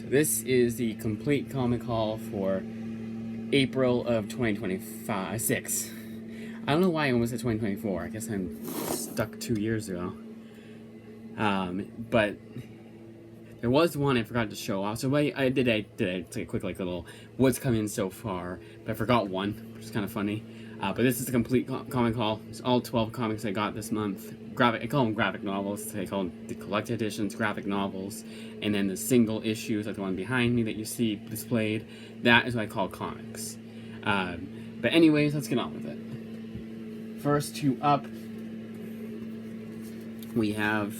This is the complete comic haul for April of 2026. I don't know why I almost said 2024. I guess I'm stuck 2 years ago. But there was one I forgot to show off. So I did take a quick little what's come in so far. But I forgot one, which is kind of funny. But this is the complete comic haul. It's all 12 comics I got this month. I call them graphic novels. I call them the collected editions, graphic novels. And then the single issues, like the one behind me that you see displayed, that is what I call comics. But anyways, let's get on with it. First two up, we have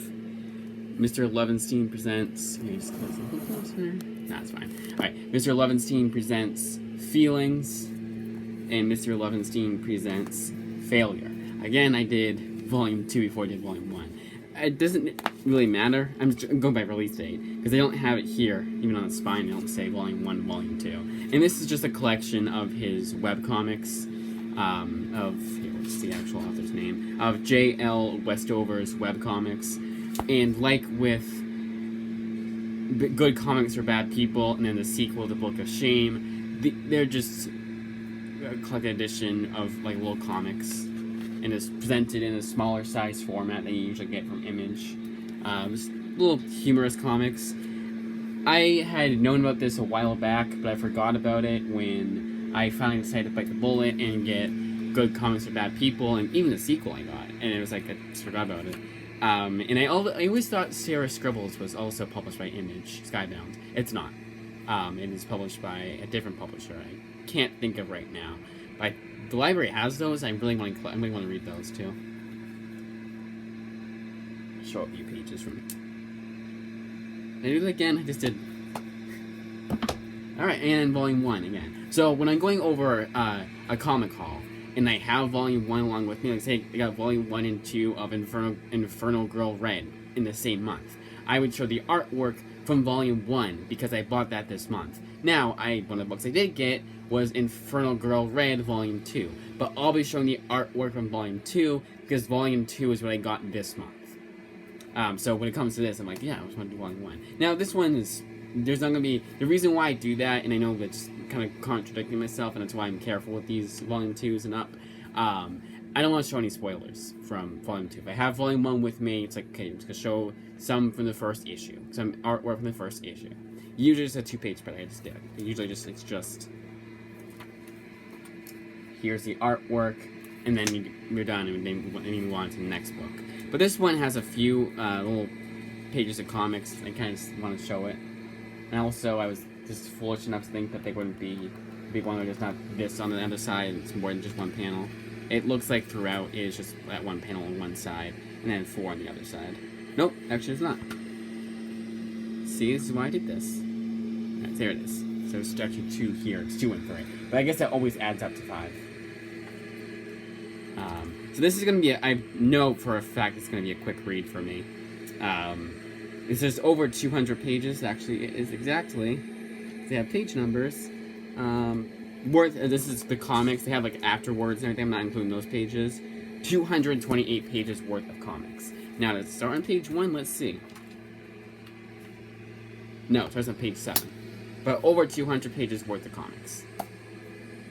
Mr. Levenstein presents. Let me just close a little closer. That's fine. All right, Mr. Levenstein presents Feelings, and Mr. Levenstein presents Failure. Again, I did Volume 2 before I did Volume 1. It doesn't really matter. I'm just going by release date, because they don't have it here, even on the spine, they don't say Volume 1, Volume 2. And this is just a collection of his webcomics, what's the actual author's name? Of J.L. Westover's webcomics. And like with Good Comics for Bad People, and then the sequel, The Book of Shame, they're just a collected edition of like little comics, and it's presented in a smaller size format than you usually get from Image. Just little humorous comics. I had known about this a while back, but I forgot about it when I finally decided to bite the bullet and get Good Comics for Bad People, and even the sequel I got, and it was like I just forgot about it. And I always thought Sarah Scribbles was also published by Image, Skybound. It's not. It is published by a different publisher. I can't think of right now. But the library has those. I really want to read those too. Show a few pages from it. And do it again. I just did. All right, and Volume 1 again. So when I'm going over a comic haul, and I have Volume 1 along with me, like say I got Volume 1 and 2 of Infernal Girl Red in the same month, I would show the artwork from Volume 1 because I bought that this month. Now, one of the books I did get was Infernal Girl Red Volume 2, but I'll be showing the artwork from Volume 2 because Volume 2 is what I got this month. So when it comes to this, I'm like, yeah, I just want to do Volume 1. Now, this one is, there's not going to be, the reason why I do that, and I know that's kind of contradicting myself, and that's why I'm careful with these Volume 2s and up, I don't want to show any spoilers from Volume 2. If I have Volume 1 with me, it's like, okay, I'm just going to show some from the first issue, some artwork from the first issue. Usually it's a 2-page spread, I just did. Usually it's just, here's the artwork, and then you're done, and then you move on to the next book. But this one has a few little pages of comics. I kind of just want to show it. And also, I was just foolish enough to think that they wouldn't be big one, or just not this on the other side. It's more than just one panel. It looks like throughout is just that one panel on one side, and then 4 on the other side. Nope, actually it's not. See, this is why I did this. Right, there it is. So it's actually 2 here. It's 2 and 3. But I guess that always adds up to 5. So this is going to be, I know for a fact it's going to be a quick read for me. It's just over 200 pages, actually it is exactly. They have page numbers. This is the comics, they have like afterwards and everything, I'm not including those pages. 228 pages worth of comics. Now let's start on page 1, let's see. No, it starts on page 7. But over 200 pages worth of comics.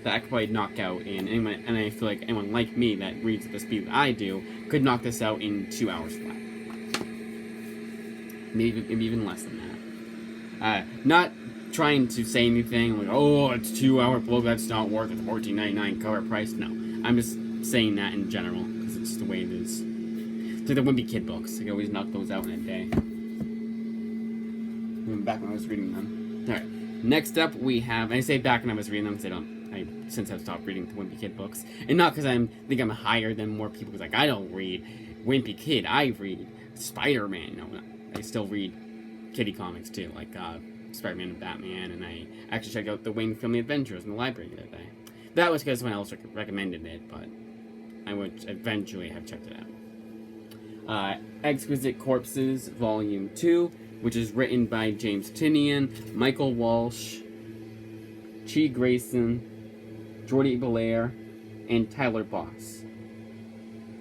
That I could probably knock out in anyone, and I feel like anyone like me that reads at the speed that I do could knock this out in 2 hours flat. Maybe even less than that. Not trying to say anything like, oh, it's 2-hour book, that's not worth it, $14.99 cover price. No, I'm just saying that in general because it's the way it is. It's like the Wimpy Kid books. I could always knock those out in a day. Even back when I was reading them. All right. Next up, we have. And I say back when I was reading them because since I've stopped reading the Wimpy Kid books, and not because I think I'm higher than more people. Because like I don't read Wimpy Kid, I read Spider-Man. No, I still read kiddie comics too, like Spider-Man and Batman, and I actually checked out the Wayne Family Adventures in the library the other day. That was because someone else recommended it, but I would eventually have checked it out. Exquisite Corpses, Volume 2, which is written by James Tynion, Michael Walsh, Chi Grayson, Jordi Belair, and Tyler Boss.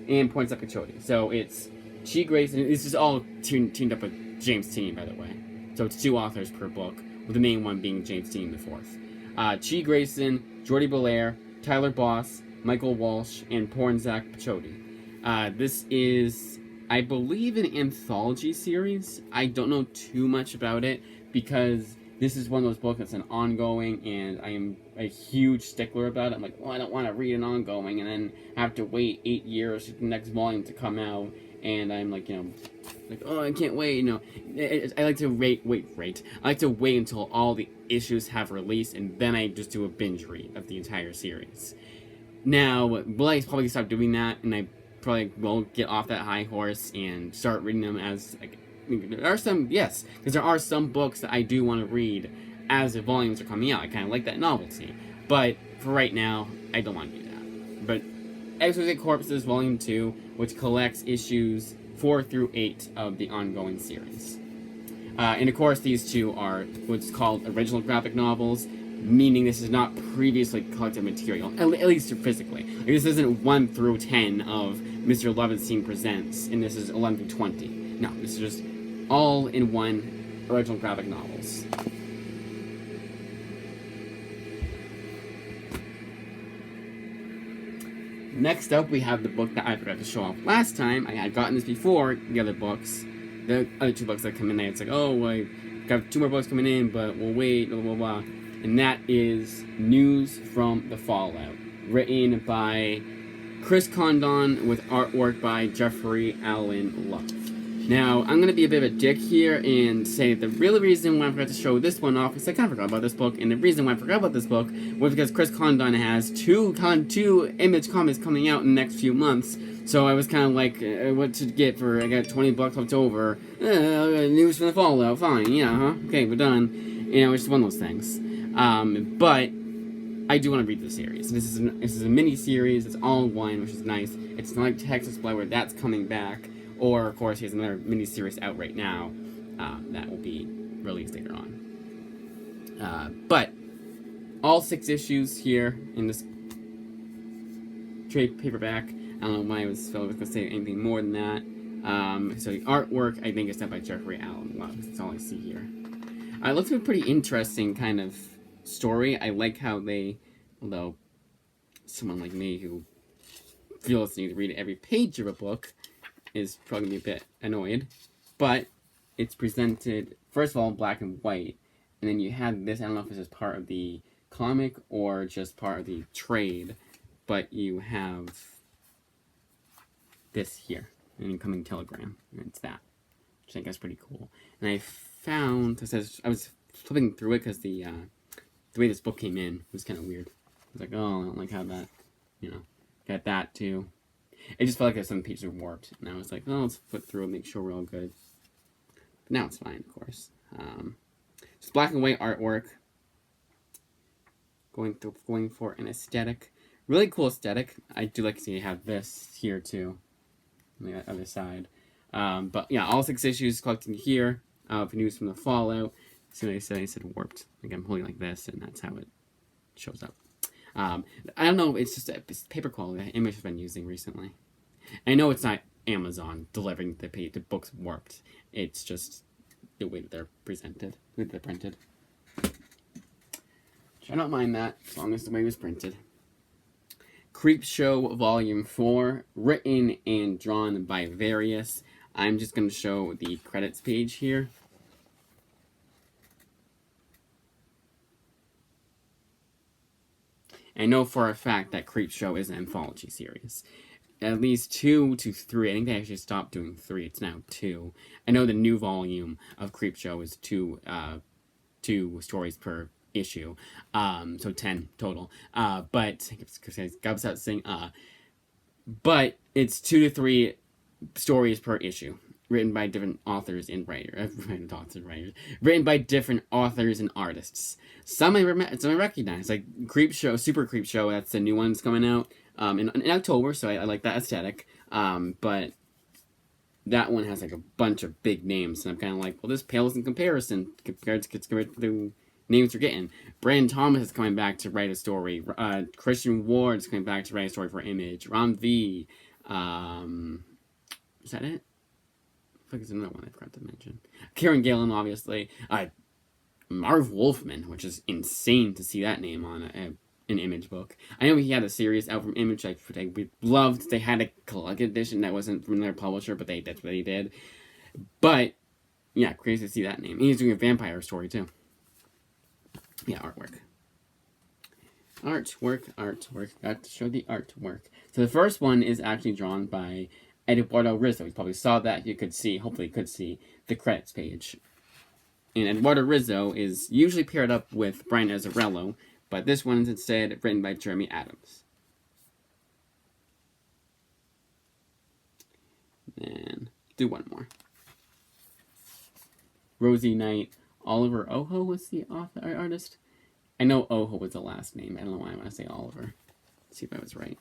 And Poinsettia Cachote. So it's Chi Grayson. This is all teamed up with James Tynion, by the way. So it's 2 authors per book, with the main one being James Dean IV. Chi Grayson, Jordi Belair, Tyler Boss, Michael Walsh, and Pornzak Pachodi. This is, I believe, an anthology series. I don't know too much about it because this is one of those books that's an ongoing, and I am a huge stickler about it. I'm like, well, I don't want to read an ongoing and then have to wait 8 years for the next volume to come out, and I'm like, oh, I can't wait, I like to wait. I like to wait until all the issues have released, and then I just do a binge read of the entire series. Now, will I probably stop doing that, and I probably will get off that high horse and start reading them as, like, there are some, yes, because there are some books that I do want to read as the volumes are coming out. I kind of like that novelty. But for right now, I don't want to do that. But Exquisite Corpses Volume 2, which collects issues 4 through 8 of the ongoing series. And of course, these two are what's called original graphic novels, meaning this is not previously collected material, at least physically. Like, this isn't 1 through 10 of Mr. Levenstein Presents, and this is 11 through 20. No, this is just all in one original graphic novels. Next up, we have the book that I forgot to show off last time. I had gotten this before the other books. The other 2 books that come in there. It's like, oh, I got 2 more books coming in, but we'll wait, blah, blah, blah. And that is News from the Fallout, written by Chris Condon with artwork by Jeffrey Allen Love. Now, I'm going to be a bit of a dick here and say the real reason why I forgot to show this one off is I kind of forgot about this book, and the reason why I forgot about this book was because Chris Condon has two Image comics coming out in the next few months, so I was kind of like, what to get for, I got $20 left over, News from the Fallout, fine, yeah, okay, we're done, it's just one of those things. But I do want to read the series. This is a mini-series, it's all in one, which is nice. It's not like Texas Blood where that's coming back. Or, of course, he has another mini-series out right now that will be released later on. But all 6 issues here in this trade paperback. I don't know why I was going to say anything more than that. So the artwork, I think, is done by Jeffrey Allen Love. That's all I see here. It looks like a pretty interesting kind of story. I like how they, although someone like me who feels the need to read every page of a book is probably going to be a bit annoyed, but it's presented, first of all, in black and white, and then you have this, I don't know if this is part of the comic or just part of the trade, but you have this here, an incoming telegram, and it's that, which I think is pretty cool. And I found, I was flipping through it because the way this book came in was kind of weird. I was like, oh, I don't like how that, got that too. It just felt like some pages were warped, and I was like, oh, let's flip through and make sure we're all good. But now it's fine, of course. Just black and white artwork. Going for an aesthetic. Really cool aesthetic. I do like to see you have this here, too, on the other side. But yeah, all 6 issues collected here of News from the Fallout. See what I said? I said warped. Like I'm holding like this, and that's how it shows up. I don't know, it's just it's paper quality that Image has been using recently. I know it's not Amazon delivering the books warped. It's just the way that they're presented, the way that they're printed. Which I don't mind that, as long as the way it was printed. Creepshow Volume 4, written and drawn by Various. I'm just going to show the credits page here. I know for a fact that Creepshow is an anthology series. At least 2 to 3. I think they actually stopped doing 3. It's now 2. I know the new volume of Creepshow is 2 stories per issue. So 10 total. But but it's 2 to 3 stories per issue. Written by different authors and writers. Written by different authors and artists. Some I recognize, like Super Creepshow. That's the new one that's coming out in October, so I like that aesthetic. But that one has like a bunch of big names, and I'm kind of like, well, this pales in comparison compared to the names we're getting. Brandon Thomas is coming back to write a story. Christian Ward is coming back to write a story for Image. Ram V. Is that it? I think it's another one I forgot to mention. Kieran Gillen, obviously. I'm Marv Wolfman, which is insane to see that name on an Image book. I know he had a series out from Image I loved. They had a collected edition that wasn't from their publisher, but that's what they did. But yeah, crazy to see that name. He's doing a vampire story too. Yeah, artwork. Got to show the artwork. So the first one is actually drawn by Eduardo Rizzo. You probably saw that. You could see, hopefully you could see, the credits page. And Eduardo Rizzo is usually paired up with Brian Azzarello, but this one is instead written by Jeremy Adams. And do one more. Rosie Knight. Oliver Oho was the artist. I know Oho was the last name. I don't know why I want to say Oliver. Let's see if I was right.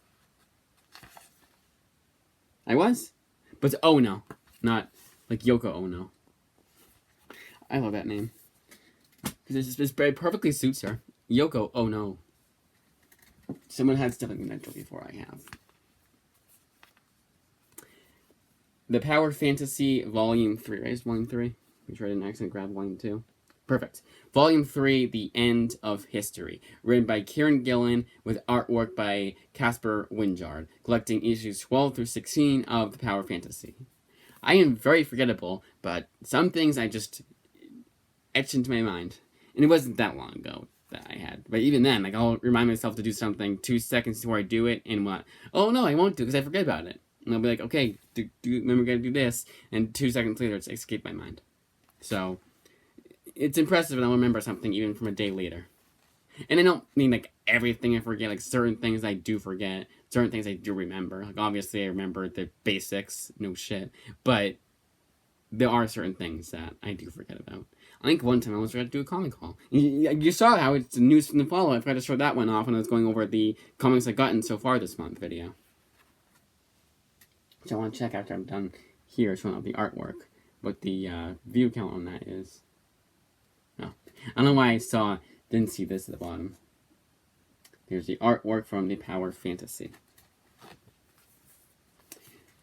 I was? But it's Ono, not like Yoko Ono. I love that name. Because it very perfectly suits her. Yoko Ono. Someone had stuff like that before I have. The Power Fantasy Volume 3, right? It's Volume 3? We tried an accent, grab Volume 2. Perfect. Volume 3, The End of History. Written by Kieran Gillen with artwork by Casper Wingard. Collecting issues 12 through 16 of The Power Fantasy. I am very forgettable, but some things I just etched into my mind. And it wasn't that long ago that I had. But even then, like, I'll remind myself to do something 2 seconds before I do it, and what? Oh no, I won't do it because I forget about it. And I'll be like, okay, remember, we gotta do this, and 2 seconds later, it's escaped my mind. So it's impressive, and I'll remember something even from a day later. And I don't mean like everything I forget. Like certain things I do forget, certain things I do remember. Like obviously, I remember the basics, no shit. But there are certain things that I do forget about. I think one time I was trying to do a comic haul. You saw how it's news from the follow. I tried to show that one off when I was going over the comics I've gotten so far this month video. So I want to check after I'm done here showing off the artwork what the view count on that is. No. I don't know why I didn't see this at the bottom. Here's the artwork from the Power Fantasy.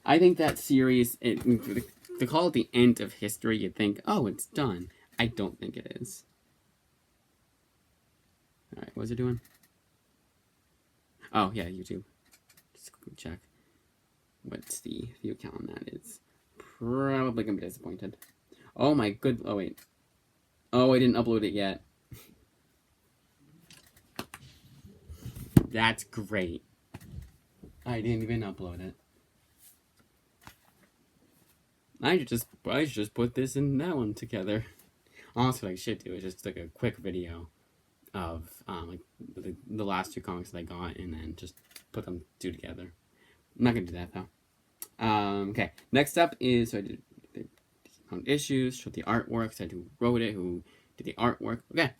I think that series, to call it the end of history, you'd think, oh, it's done. I don't think it is. Alright, what's it doing? Oh, yeah, YouTube. Just quickly check. What's the view count on that is. Probably gonna be disappointed. Oh my good, oh wait. Oh, I didn't upload it yet. That's great. I didn't even upload it. I should just put this and that one together. Honestly, what I should do is just like a quick video of like the last 2 comics that I got, and then just put them 2 together. I'm not gonna do that though. Okay. Next up is, so I did issues, showed the artwork, said who wrote it, who did the artwork. Okay.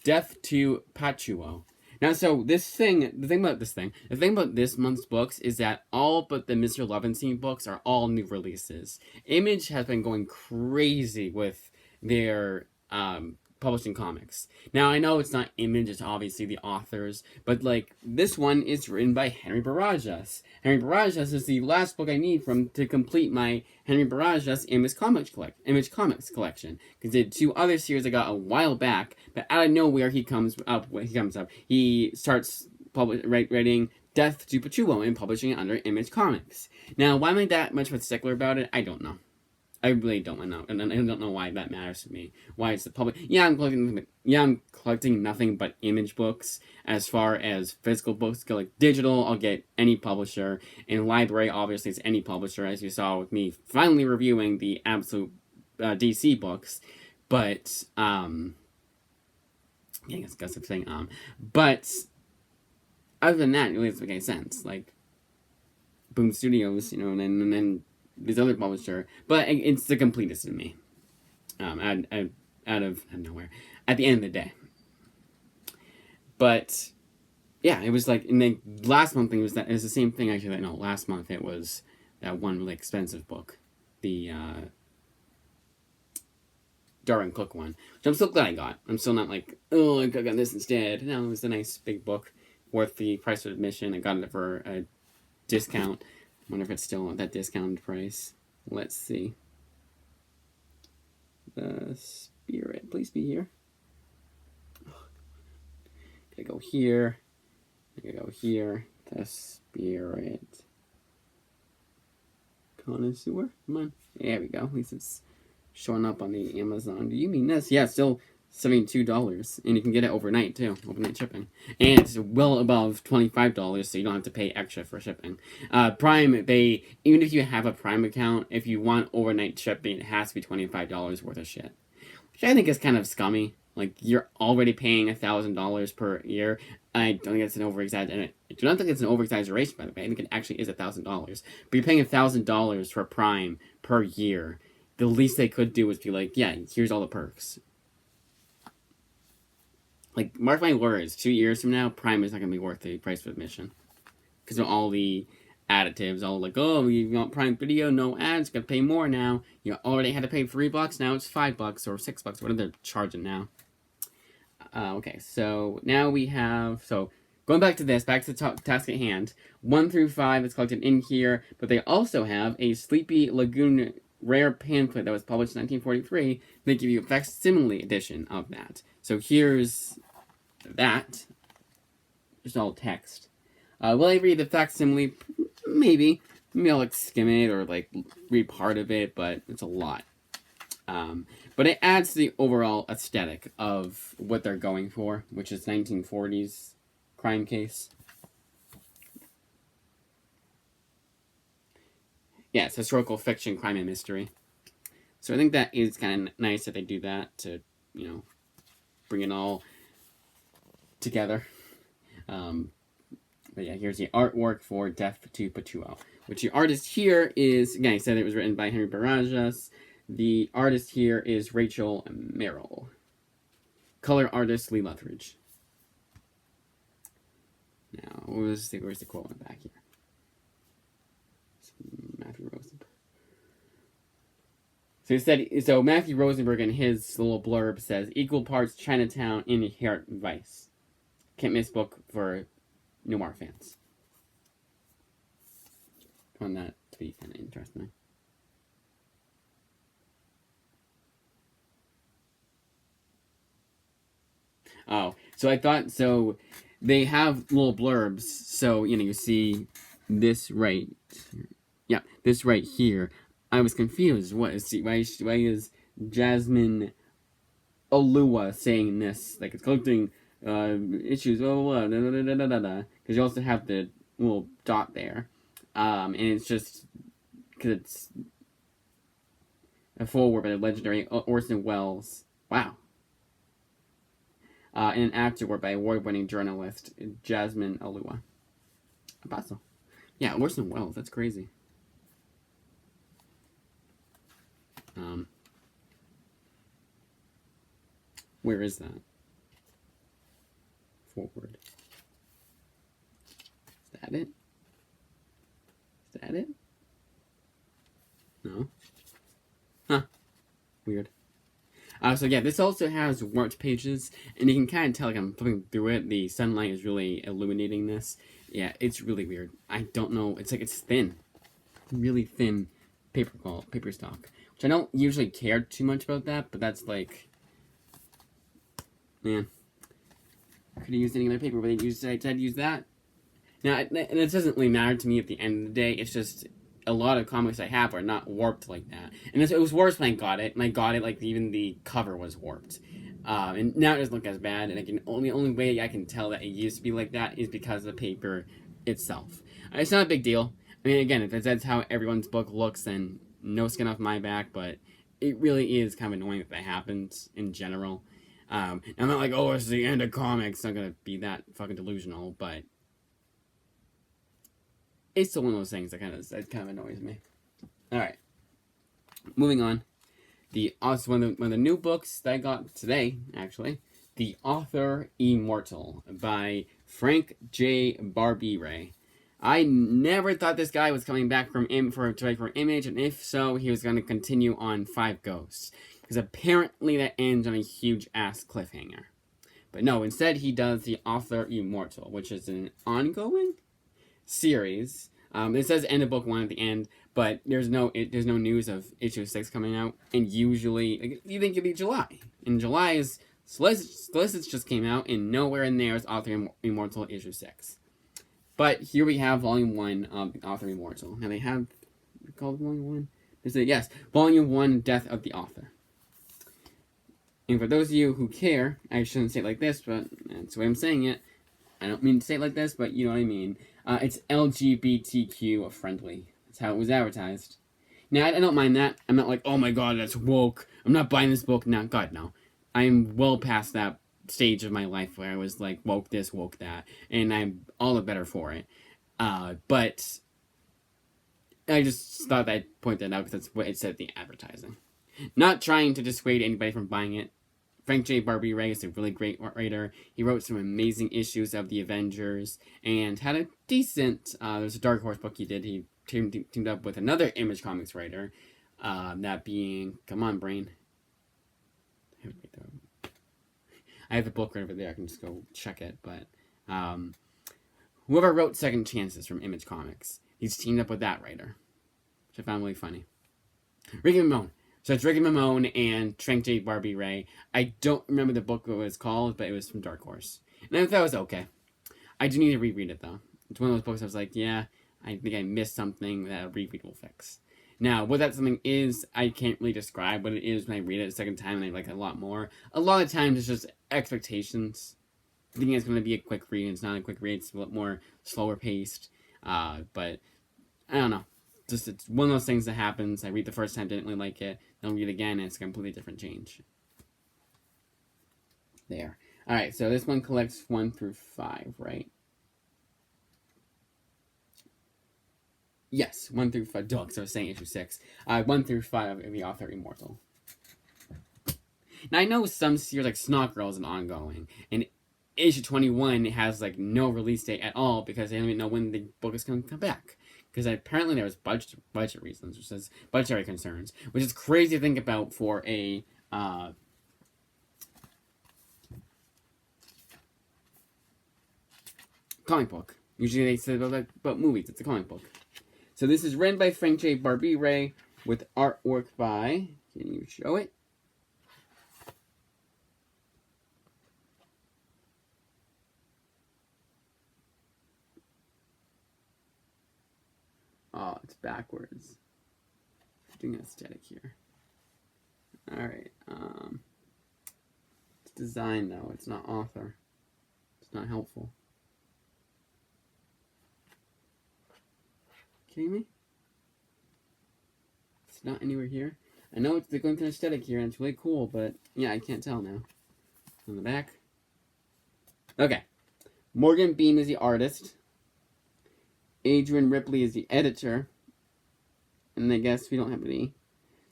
Death to Pachuo. Now, so the thing about this month's books is that all but the Mr. Levinstein books are all new releases. Image has been going crazy with their publishing comics. Now, I know it's not Image, it's obviously the authors, but like this one is written by Henry Barajas. Henry Barajas is the last book I need to complete my Henry Barajas Image Comics collection. Because did 2 other series I got a while back, but out of nowhere he comes up. He starts writing Death to Pachuo and publishing it under Image Comics. Now, why am I that much of a stickler about it? I don't know. I really don't know, and I don't know why that matters to me. Why it's the public? I'm collecting nothing but Image books. As far as physical books go, like digital, I'll get any publisher. In library, obviously, it's any publisher, as you saw with me finally reviewing the Absolute DC books. But yeah, I guess I'm saying but other than that, it really doesn't make any sense. Like Boom Studios, and then this other publisher, but it's the completest in me. Out of nowhere, at the end of the day. But yeah, it was like, and then last month it was the same thing actually. No, last month it was that one really expensive book, the Darwin Cook one, which I'm still glad I got. I'm still not like, oh, I could have gotten this instead. No, it was a nice big book, worth the price of admission. I got it for a discount. I wonder if it's still at that discounted price. Let's see. The Spirit. please be here? Gotta go here. Gotta go here. The Spirit Connoisseur. Come on. There we go. At least it's showing up on the Amazon. Do you mean this? Yeah, still $72, and you can get it overnight too, overnight shipping, and it's well above $25, so you don't have to pay extra for shipping. Prime, even if you have a Prime account, if you want overnight shipping, it has to be $25 worth of shit, which I think is kind of scummy. Like, you're already paying $1,000 per year. I don't think it's an over-exaggeration. I do not think it's an over-exaggeration, by the way. I think it actually is $1,000, but you're paying $1,000 for Prime per year. The least they could do is be like, yeah, here's all the perks. Like, mark my words, 2 years from now, Prime is not going to be worth the price of admission. Because of all the additives, all like, oh, you want Prime Video, no ads, got to pay more now. You already had to pay $3, now it's $5 or $6, whatever they're charging now. Okay, so now we have, so going back to this, back to the task at hand, 1 through 5 is collected in here, but they also have a Sleepy Lagoon rare pamphlet that was published in 1943. They give you a facsimile edition of that. So here's that. Just all text. Will I read the facsimile? Maybe. Maybe I'll like skim it or like read part of it, but it's a lot. But it adds to the overall aesthetic of what they're going for, which is 1940s crime case. Yeah, it's historical fiction, crime, and mystery. So I think that is kind of nice that they do that to, you know, bring it all together. But yeah, here's the artwork for Death to Patuo, which the artist here is, again, I said it was written by Henry Barajas. The artist here is Rachel Merrill. Color artist Lee Lutheridge. Now, where's the quote on the back here? Matthew Rosenberg. So Matthew Rosenberg in his little blurb says, equal parts Chinatown and Inherent Vice. Can't miss book for noir fans. Found that to be kind of interesting. Oh, so I thought, so they have little blurbs, so, you know, you see this right, yeah, this right here. I was confused. Why is Jasmine Olua saying this? Like, it's collecting issues, because you also have the little dot there, and it's just, because it's a foreword by the legendary Orson Welles. Wow. And an afterword by award-winning journalist Jasmine Olua. Abaso. Yeah, Orson Welles. That's crazy. Where is that? Forward. Is that it? Is that it? No. Huh. Weird. So yeah, this also has warped pages, and you can kind of tell, like, I'm flipping through it, the sunlight is really illuminating this. Yeah, it's really weird. I don't know, it's like, it's thin. Really thin paper stock. Which I don't usually care too much about that, but that's like, man, I could have used any other paper, but I decided to use that. Now, it doesn't really matter to me at the end of the day, it's just, a lot of comics I have are not warped like that. And it was worse when I got it, and I got it like even the cover was warped. And now it doesn't look as bad, and the only way I can tell that it used to be like that is because of the paper itself. It's not a big deal. I mean, again, if that's how everyone's book looks, then no skin off my back, but it really is kind of annoying that that happens in general. I'm not like, oh, it's the end of comics, it's not gonna be that fucking delusional, but it's still one of those things that kind of annoys me. All right, moving on. One of the new books that I got today, actually, The Author Immortal by Frank J. Barbiere. I never thought this guy was coming back to write for Image, and if so, he was going to continue on Five Ghosts, because apparently that ends on a huge ass cliffhanger. But no, instead he does The Author Immortal, which is an ongoing series. It says end of book 1 at the end, but there's no news of issue 6 coming out, and usually like, you think it'd be July. In July's solicits just came out, and nowhere in there is Author Immortal issue 6. But here we have Volume 1 of Author Immortal. Now they have called Volume 1. They say yes, Volume 1, Death of the Author. And for those of you who care, I shouldn't say it like this, but that's the way I'm saying it. I don't mean to say it like this, but you know what I mean. It's LGBTQ friendly. That's how it was advertised. Now, I don't mind that. I'm not like, oh my god, that's woke. I'm not buying this book now. God, no. I'm well past that stage of my life where I was like, woke this, woke that. And I'm all the better for it. But I just thought I'd point that out because that's what it said in the advertising. Not trying to dissuade anybody from buying it. Frank J. Barbee-Ray is a really great writer. He wrote some amazing issues of the Avengers and had a decent. There's a Dark Horse book he did. He teamed up with another Image Comics writer, that being, come on, brain. I have the book right over there. I can just go check it. But whoever wrote Second Chances from Image Comics, he's teamed up with that writer, which I found really funny. Ricky Mamone. So it's Ricky Mamone and Frank J. Barbee-Ray. I don't remember the book what it was called, but it was from Dark Horse. And I thought it was okay. I do need to reread it, though. It's one of those books I was like, yeah, I think I missed something that a reread will fix. Now, what that something is, I can't really describe what it is when I read it a second time and I like it a lot more. A lot of times it's just expectations. Thinking it's going to be a quick read, and it's not a quick read. It's a lot more slower paced. But I don't know. Just it's one of those things that happens. I read the first time, didn't really like it. Then read it again, and it's a completely different change. There. All right. So this one collects 1 through 5, right? Yes, 1 through 5. Duh, so I was saying issue 6. 1 through 5 of the Author Immortal. Now I know some series like Snot Girl is an ongoing, and issue 21 has like no release date at all because they don't even know when the book is going to come back. Because apparently there was budget reasons, which says budgetary concerns, which is crazy to think about for a comic book. Usually they say about movies. It's a comic book. So this is written by Frank J. Barbee-Ray with artwork by. Can you show it? Oh, it's backwards. Doing aesthetic here. Alright, it's design though, it's not author. It's not helpful. Kidding me? It's not anywhere here. I know they're going through aesthetic here and it's really cool, but yeah, I can't tell now. On the back. Okay. Morgan Beam is the artist. Adrian Ripley is the editor. And I guess we don't have any.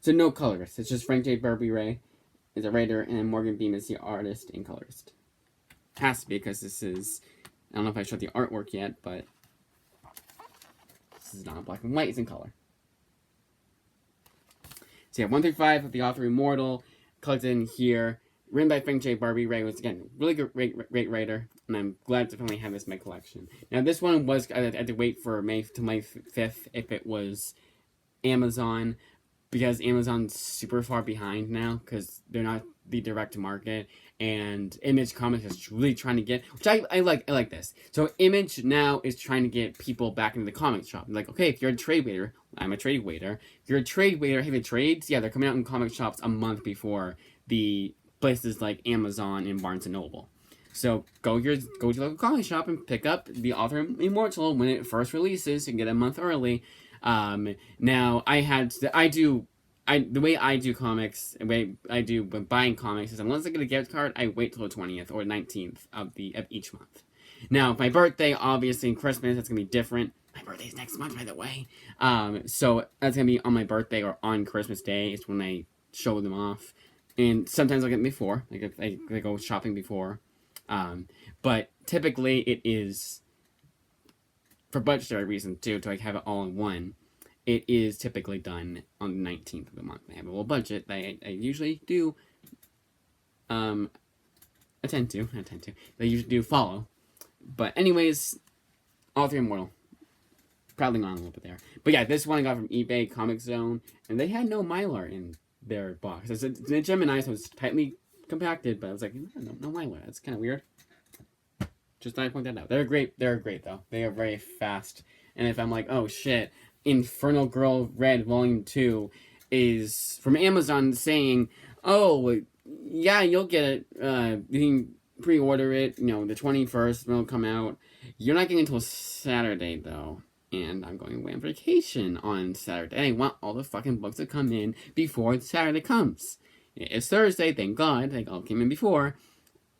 So no colorist. It's just Frank J. Barbee-Ray is a writer and Morgan Beam is the artist and colorist. Has to be because this is, I don't know if I showed the artwork yet, but this is not black and white, it's in color. So yeah, 1 through 5 of the Author Immortal, collected in here, written by Frank J. Barbee-Ray, was again really good, great writer, and I'm glad to finally have this in my collection. Now this one was, I had to wait for May 5th if it was Amazon, because Amazon's super far behind now, because they're not the direct market, and Image Comics is really trying to get, which I like this. So Image now is trying to get people back into the comic shop. Like, okay, if you're a trade waiter, I'm a trade waiter. If you're a trade waiter, have you trades? Yeah, they're coming out in comic shops a month before the places like Amazon and Barnes and Noble. So go to your local comic shop and pick up the Author Immortal when it first releases and get a month early. Now the way I do comics, the way I do when buying comics is unless I get a gift card, I wait till the 20th or 19th of each month. Now, my birthday, obviously, and Christmas, that's gonna be different. My birthday's next month, by the way. So that's gonna be on my birthday or on Christmas Day is when I show them off. And sometimes I'll get them before, like if I go shopping before. But typically it is for budgetary reasons too, to like have it all in one. It is typically done on the 19th of the month. I have a little budget that I usually do they usually do follow. But anyways, Author Immortal. prattling on a little bit there. But yeah, this one I got from eBay Comic Zone, and they had no Mylar in their box. It's a Gemini, so it's tightly compacted, but I was like, no Mylar. That's kind of weird. Just thought I'd point that out. They're great. They're great though. They are very fast. And if I'm like, oh shit, Infernal Girl Red Volume 2 is from Amazon saying, oh yeah, you'll get it. You can pre-order it. The 21st it'll come out. You're not getting it until Saturday though. And I'm going away on vacation on Saturday. And I want all the fucking books to come in before Saturday comes. It's Thursday, thank God. They all came in before.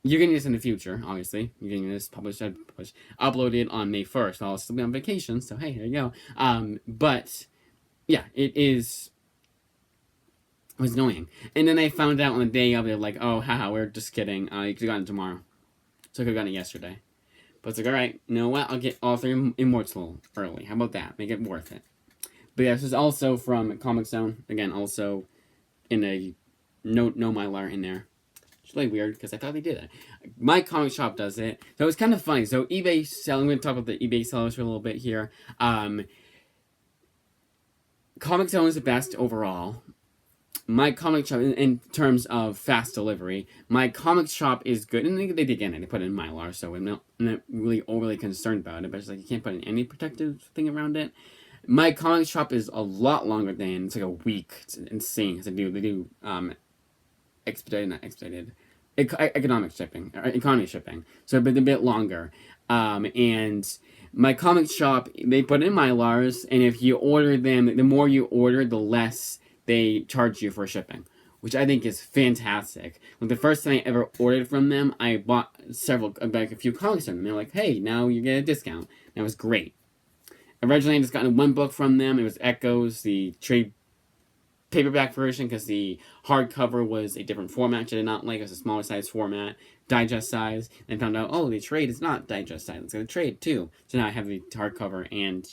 You're getting this in the future, obviously. You're getting this uploaded on May 1st. I'll still be on vacation, so hey, there you go. But, yeah, it was annoying. And then I found out on the day of it, like, oh, haha, we're just kidding. You could have gotten it tomorrow. So I could have gotten it yesterday. But it's like, alright, you know what? I'll get all 3 Immortal early. How about that? Make it worth it. But yeah, this is also from Comic Zone. Again, also in a no Mylar in there. It's really weird because I thought they did it. My comic shop does it. So it's kind of funny. So eBay selling, I'm going to talk about the eBay sellers for a little bit here. Comic Zone is the best overall. My comic shop, in terms of fast delivery, my comic shop is good. And they did again, they put it in Mylar, so I'm not really overly concerned about it. But it's like you can't put in any protective thing around it. My comic shop is a lot longer than, it's like a week. It's insane. They do economic shipping, or economy shipping. So it's a bit longer. And my comic shop, they put in Mylars, and if you order them, the more you order, the less they charge you for shipping, which I think is fantastic. Like the first time I ever ordered from them, I bought a few comics from them. They're like, hey, now you get a discount. And it was great. Originally, I just got 1 book from them. It was Echoes, the trade paperback version, because the hardcover was a different format, which I did not like. It was a smaller size format, digest size. And I found out, oh, the trade is not digest size. It's going to trade too. So now I have the hardcover and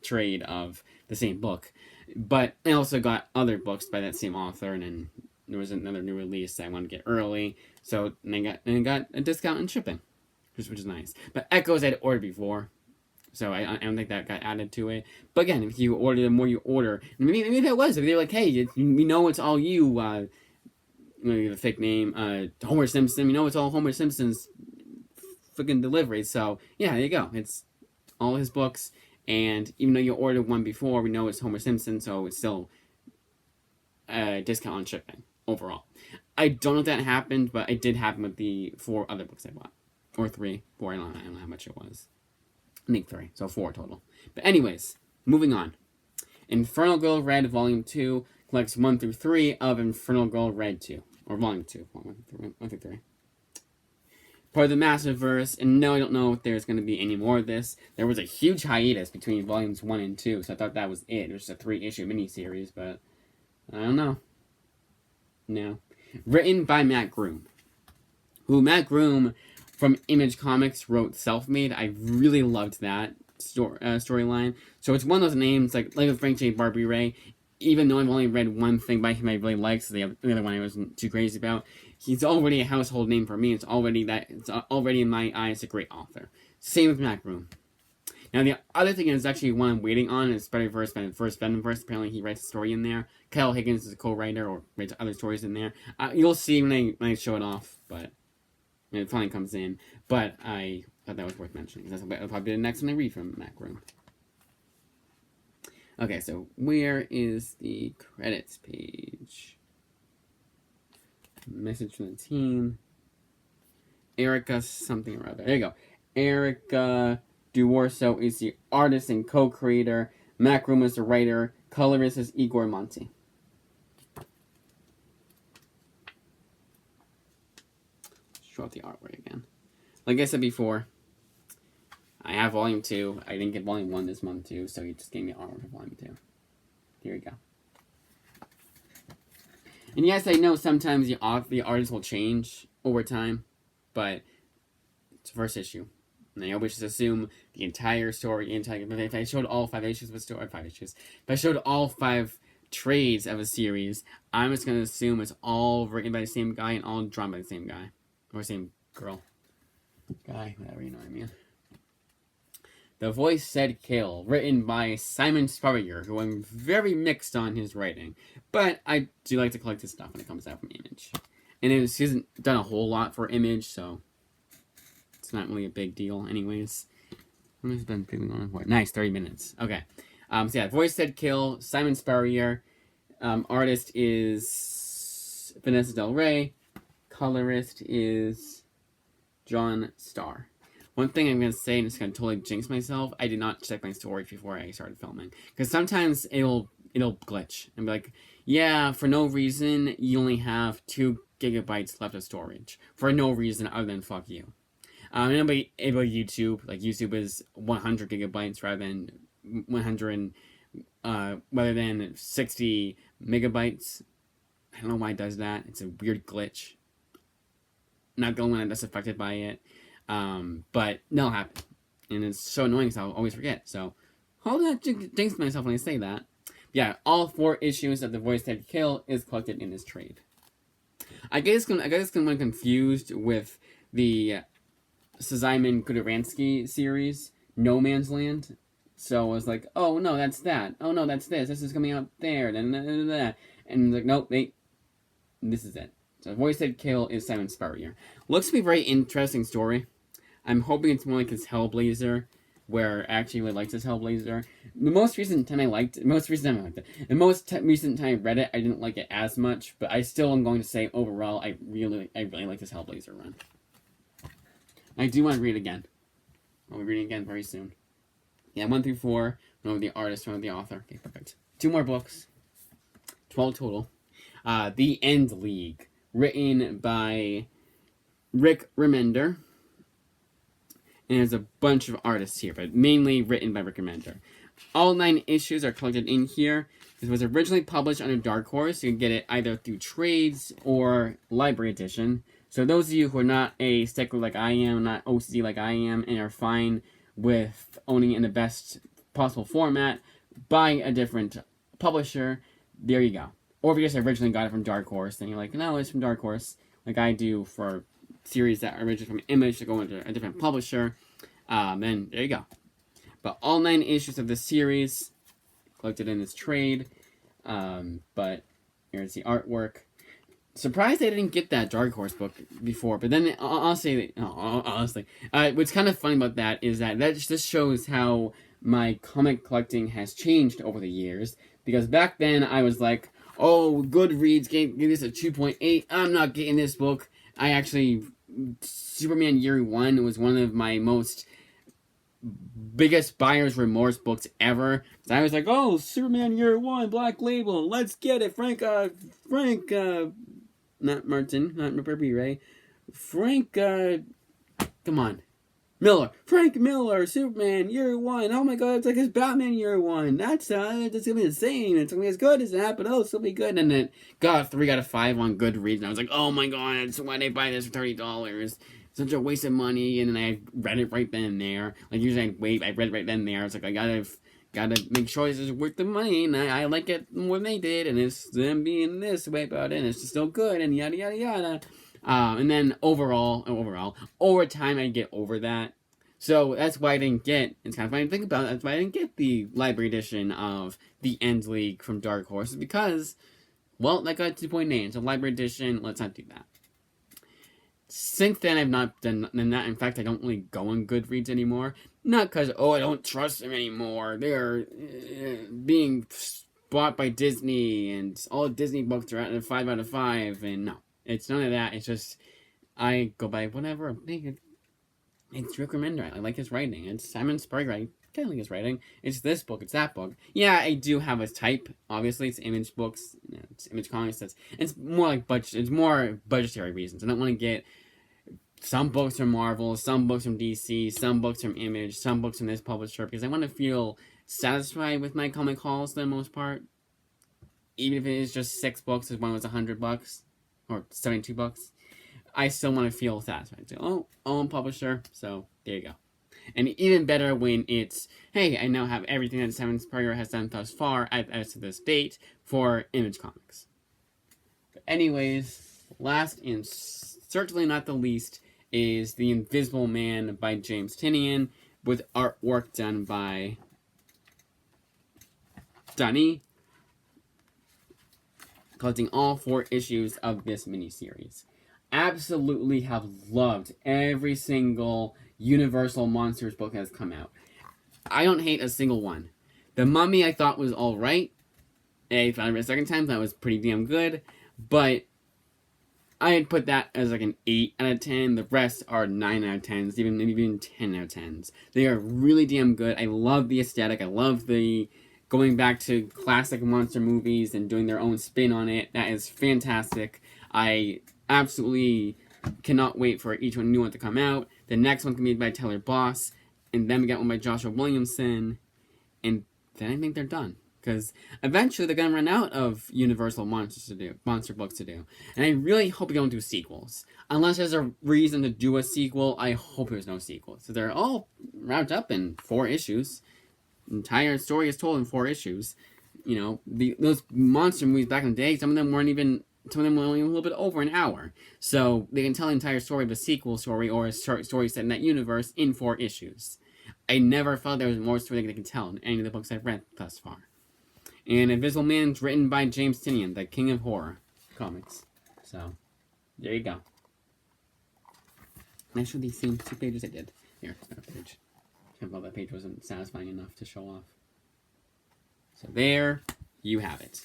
trade of the same book. But I also got other books by that same author, and then there was another new release that I wanted to get early. So I got a discount in shipping, which is nice. But Echoes I'd ordered before. So I don't think that got added to it. But again, if you order, the more you order, maybe that was. If they're like, hey, we know it's all you, the fake name, Homer Simpson. It's all Homer Simpson's freaking delivery. So yeah, there you go. It's all his books, and even though you ordered one before, we know it's Homer Simpson, so it's still a discount on shipping overall. I don't know if that happened, but it did happen with the 4 other books I bought, or 3, 4. I don't know how much it was. I think 3, so 4 total. But anyways, moving on. Infernal Girl Red Volume 2 collects 1 through 3 of Infernal Girl Red 2. Or Volume 2. 1 through 3. Part of the Massiverse, and no, I don't know if there's going to be any more of this. There was a huge hiatus between Volumes 1 and 2, so I thought that was it. It was just a 3-issue miniseries, but I don't know. No. Written by Matt Groom. Matt Groom from Image Comics wrote Self-Made. I really loved that storyline. So it's one of those names, like with Frank J. Barbiere, even though I've only read one thing by him I really liked, so the other one I wasn't too crazy about, he's already a household name for me. It's already in my eyes a great author. Same with Matt Groom. Now the other thing is actually one I'm waiting on is Spider-Verse, first Venomverse. Apparently he writes a story in there. Kyle Higgins is a co-writer or writes other stories in there. You'll see when I show it off, but it finally comes in. But I thought that was worth mentioning, because that'll probably be the next one I read from Matt Groom. Okay, so where is the credits page? Message from the team. Erica something or other. There you go. Erica Duorso is the artist and co-creator. Matt Groom is the writer. Colorist is Igor Monti. Show off the artwork again. Like I said before, I have Volume 2. I didn't get Volume 1 this month too, so you just gave me artwork for Volume 2. Here we go. And yes, I know sometimes the artist will change over time, but it's the first issue. And I always just assume the entire story, if I showed all 5 issues of a story, 5 issues, if I showed all 5 trades of a series, I'm just going to assume it's all written by the same guy and all drawn by the same guy. Or same girl. Guy, whatever, you know what I mean. The Voice Said Kill, written by Simon Spurrier, who I'm very mixed on his writing. But I do like to collect his stuff when it comes out from Image. And he hasn't done a whole lot for Image, so it's not really a big deal anyways. What has been feeling on for? Nice, 30 minutes. Okay. So yeah, Voice Said Kill, Simon Spurrier. Artist is Vanessa Del Rey. Colorist is John Starr. One thing I'm going to say, and it's going to totally jinx myself, I did not check my storage before I started filming. Because sometimes it'll glitch. And be like, yeah, for no reason, you only have 2 gigabytes left of storage. For no reason other than fuck you. Anybody able to YouTube, like YouTube is 100 gigabytes rather than 60 megabytes. I don't know why it does that. It's a weird glitch. Not the only one that's affected by it. But that'll happen. And it's so annoying, so I'll always forget. So, hold on, jinx myself when I say that. Yeah, all 4 issues of The Voice Said Kill is collected in this trade. I guess I'm confused with the Szymon Kudranski series, No Man's Land. So I was like, oh no, that's that. Oh no, that's this. This is coming out there. And like, nope, this is it. So Voice Said Kill is Simon Spurrier. Looks to be a very interesting story. I'm hoping it's more like his Hellblazer, where I actually really liked his Hellblazer. The most recent time I read it, I didn't like it as much, but I still am going to say overall, I really like this Hellblazer run. I do want to read it again. I'll be reading it again very soon. Yeah, 1 through 4. One of the artist, one of the author. Okay, perfect. 2 more books. 12 total. The End League, written by Rick Remender. And there's a bunch of artists here, but mainly written by Rick Remender. All 9 issues are collected in here. This was originally published under Dark Horse. You can get it either through trades or library edition. So those of you who are not a stickler like I am, not OCD like I am, and are fine with owning it in the best possible format, buy a different publisher, there you go. Or if you just originally got it from Dark Horse, then you're like, no, it's from Dark Horse, like I do for series that are originally from Image to go into a different publisher, then there you go. But all 9 issues of this series collected in this trade, but here's the artwork. Surprised I didn't get that Dark Horse book before, but then honestly, what's kind of funny about that is that just shows how my comic collecting has changed over the years. Because back then I was like, oh, Goodreads gave this a 2.8. I'm not getting this book. Superman Year One was one of my most biggest buyer's remorse books ever. So I was like, oh, Superman Year One, Black Label, let's get it, Frank, not Martin, not Burby Ray, Frank, come on, Miller, Frank Miller, Superman Year One. Oh my God, it's like his Batman Year One. That's gonna be insane. It's gonna be as good as that, but it's gonna be good. And it got 3 out of 5 on Goodreads, and I was like, oh my God, so why did I buy this for $30? Such a waste of money. And then I read it right then and there. Like usually I read it right then and there. It's like I gotta make sure this is worth the money, and I like it more than they did, and it's them being this way about it, and it's just so good, and yada yada yada. And then over time I get over that. So that's why I didn't get, it's kind of funny to think about, that's why I didn't get the library edition of The End League from Dark Horse, because, well, that got 2.8, so library edition, let's not do that. Since then, I've not done that. In fact, I don't really go on Goodreads anymore. Not because, I don't trust them anymore. They're being bought by Disney, and all Disney books are at a 5 out of 5. And no, it's none of that. It's just, I go by whatever. It's Rick Remender. I like his writing. It's Simon Spurrier. I kind of like his writing. It's this book. It's that book. Yeah, I do have a type. Obviously, it's Image books. It's Image Comics. It's more like It's more budgetary reasons. I don't want to get some books from Marvel, some books from DC, some books from Image, some books from this publisher, because I want to feel satisfied with my comic hauls for the most part. Even if it is just 6 books, as one was $100 or $72, I still want to feel satisfied. So, own publisher, so there you go. And even better when it's, hey, I now have everything that Simon Spurrier has done thus far as to this date for Image Comics. But anyways, last and certainly not the least is The Invisible Man by James Tynion, with artwork done by Dunny, collecting all 4 issues of this miniseries. Absolutely have loved every single Universal Monsters book that has come out. I don't hate a single one. The Mummy I thought was alright. I found it a second time, that was pretty damn good. But I'd put that as like an 8 out of 10. The rest are 9 out of 10s, maybe even 10 out of 10s. They are really damn good. I love the aesthetic. I love the going back to classic monster movies and doing their own spin on it. That is fantastic. I absolutely cannot wait for each new one to come out. The next one can be by Taylor Boss, and then we get one by Joshua Williamson, and then I think they're done. Because eventually they're gonna run out of Universal monster books to do, and I really hope they don't do sequels. Unless there's a reason to do a sequel, I hope there's no sequels. So they're all wrapped up in 4 issues. The entire story is told in 4 issues. You know, those monster movies back in the day, some of them were only a little bit over an hour. So they can tell the entire story of a sequel story or a short story set in that universe in 4 issues. I never felt there was more story they could tell in any of the books I've read thus far. And Invisible Man's written by James Tynion, the king of horror comics. So, there you go. Can I show these same 2 pages I did? Here, another page. I thought that page wasn't satisfying enough to show off. So there you have it.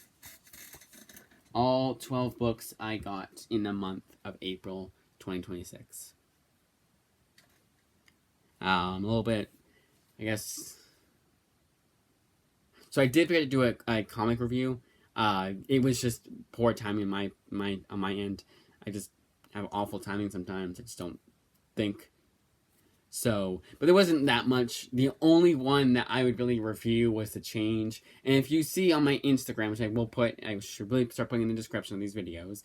All 12 books I got in the month of April 2026. A little bit, I guess. So I did forget to do a comic review. It was just poor timing on my end. I just have awful timing sometimes. I just don't think. So, but there wasn't that much. The only one that I would really review was The Change. And if you see on my Instagram, which I should really start putting in the description of these videos.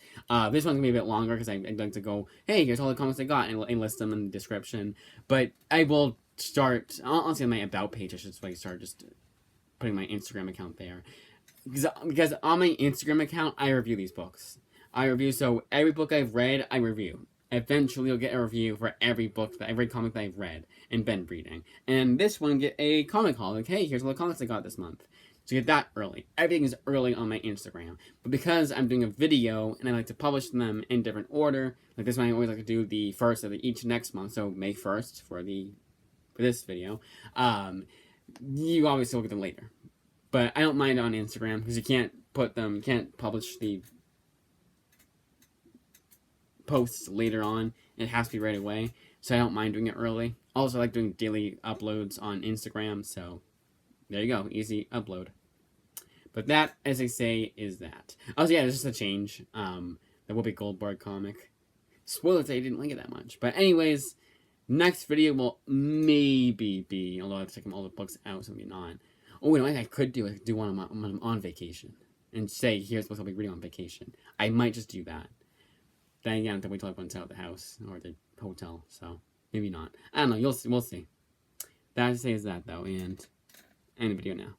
This one's gonna be a bit longer because I'd like to go, hey, here's all the comics I got, and list them in the description. But I will start, honestly, on my About page, I should start just putting my Instagram account there. Because on my Instagram account, I review these books. So every book I've read, I review. Eventually, you'll get a review for every comic that I've read and been reading. And this one, get a comic haul. Like, hey, here's all the comics I got this month. So get that early. Everything is early on my Instagram. But because I'm doing a video, and I like to publish them in different order, like this one I always like to do the first of each next month, so May 1st for this video, you obviously will get them later. But I don't mind on Instagram, because you can't publish the posts later on. It has to be right away, so I don't mind doing it early. Also, I like doing daily uploads on Instagram, so there you go, easy upload. But that, as I say, is that. Oh, so yeah, there's just a change. The Whoopi Goldberg comic. Spoilers, I didn't like it that much. But anyways, next video will maybe be, although I have to take all the books out, so maybe not. Oh, you know what I could do? I could do one when I'm on vacation. And say, here's what I'll be reading on vacation. I might just do that. Then again, I have to wait till everyone's out of the house or the hotel, so maybe not. I don't know, we'll see. That I say is that, though, and end the video now.